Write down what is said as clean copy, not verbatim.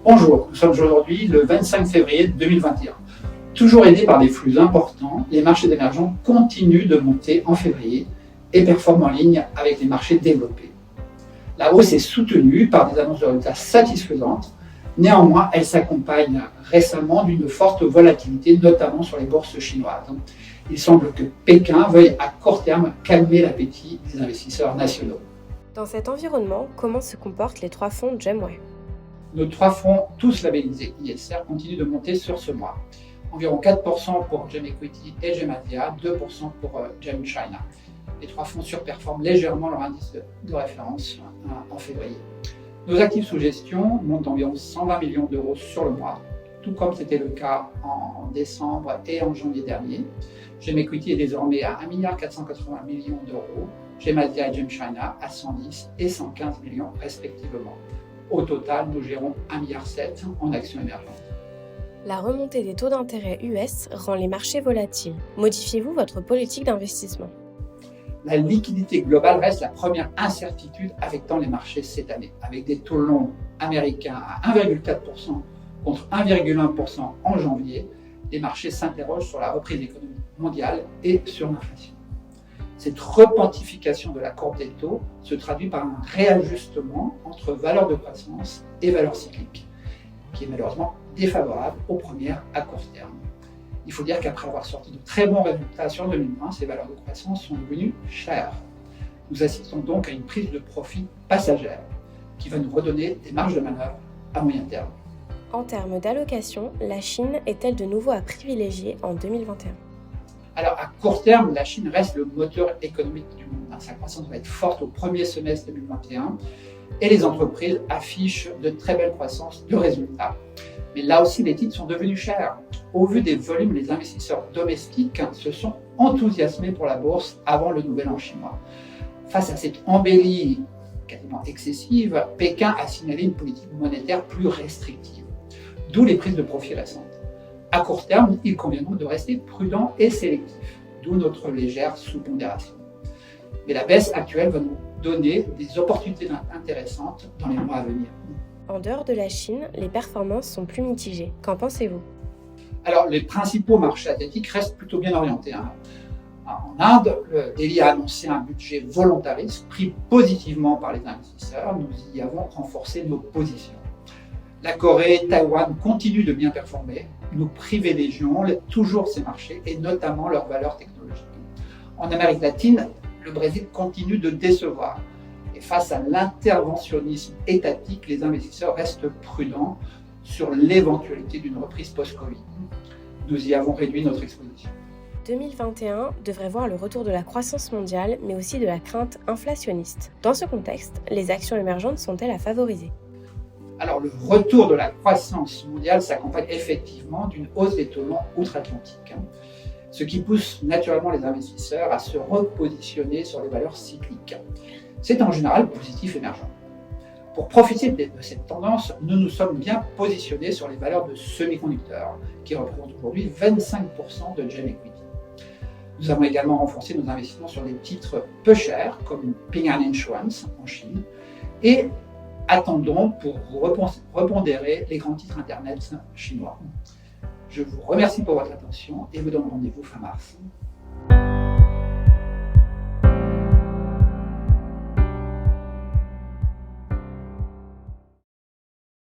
Bonjour, nous sommes aujourd'hui le 25 février 2021. Toujours aidés par des flux importants, les marchés émergents continuent de monter en février et performent en ligne avec les marchés développés. La hausse est soutenue par des annonces de résultats satisfaisantes. Néanmoins, elle s'accompagne récemment d'une forte volatilité, notamment sur les bourses chinoises. Il semble que Pékin veuille à court terme calmer l'appétit des investisseurs nationaux. Dans cet environnement, comment se comportent les trois fonds Gemway? Nos trois fonds, tous labellisés ISR, continuent de monter sur ce mois. Environ 4% pour Gem Equity et Gem Asia, 2% pour Gem China. Les trois fonds surperforment légèrement leur indice de référence en février. Nos actifs sous gestion montent d'environ 120 millions d'euros sur le mois, tout comme c'était le cas en décembre et en janvier dernier. Gem Equity est désormais à 1,480 milliard d'euros, Gem Asia et Gem China à 110 et 115 millions respectivement. Au total, nous gérons 1,7 milliard en actions émergentes. La remontée des taux d'intérêt US rend les marchés volatiles. Modifiez-vous votre politique d'investissement? La liquidité globale reste la première incertitude affectant les marchés cette année, avec des taux longs américains à 1,4% contre 1,1% en janvier. Les marchés s'interrogent sur la reprise économique mondiale et sur l'inflation. Cette repentification de la courbe des taux se traduit par un réajustement entre valeurs de croissance et valeurs cycliques, qui est malheureusement défavorable aux premières à court terme. Il faut dire qu'après avoir sorti de très bons résultats sur 2020, ces valeurs de croissance sont devenues chères. Nous assistons donc à une prise de profit passagère qui va nous redonner des marges de manœuvre à moyen terme. En termes d'allocation, la Chine est-elle de nouveau à privilégier en 2021? Alors à court terme, la Chine reste le moteur économique du monde. Sa croissance va être forte au premier semestre 2021 et les entreprises affichent de très belles croissances de résultats. Mais là aussi, les titres sont devenus chers. Au vu des volumes, les investisseurs domestiques se sont enthousiasmés pour la bourse avant le nouvel an chinois. Face à cette embellie quasiment excessive, Pékin a signalé une politique monétaire plus restrictive, d'où les prises de profit récentes. À court terme, il convient donc de rester prudent et sélectif, d'où notre légère sous-pondération. Mais la baisse actuelle va nous donner des opportunités intéressantes dans les mois à venir. En dehors de la Chine, les performances sont plus mitigées. Qu'en pensez-vous? Alors, les principaux marchés asiatiques restent plutôt bien orientés. En Inde, le Delhi a annoncé un budget volontariste pris positivement par les investisseurs. Nous y avons renforcé nos positions. La Corée et Taïwan continuent de bien performer. Nous privilégions toujours ces marchés et notamment leurs valeurs technologiques. En Amérique latine, le Brésil continue de décevoir. Et face à l'interventionnisme étatique, les investisseurs restent prudents sur l'éventualité d'une reprise post-Covid. Nous y avons réduit notre exposition. 2021 devrait voir le retour de la croissance mondiale, mais aussi de la crainte inflationniste. Dans ce contexte, les actions émergentes sont-elles à favoriser? Alors, le retour de la croissance mondiale s'accompagne effectivement d'une hausse des taux longs outre-Atlantique, ce qui pousse naturellement les investisseurs à se repositionner sur les valeurs cycliques. C'est en général positif émergent. Pour profiter de cette tendance, nous nous sommes bien positionnés sur les valeurs de semi-conducteurs, qui représentent aujourd'hui 25% de Gem Equity. Nous avons également renforcé nos investissements sur des titres peu chers, comme Ping An Insurance en Chine, et attendons pour repondérer les grands titres Internet chinois. Je vous remercie pour votre attention et vous donne rendez-vous fin mars.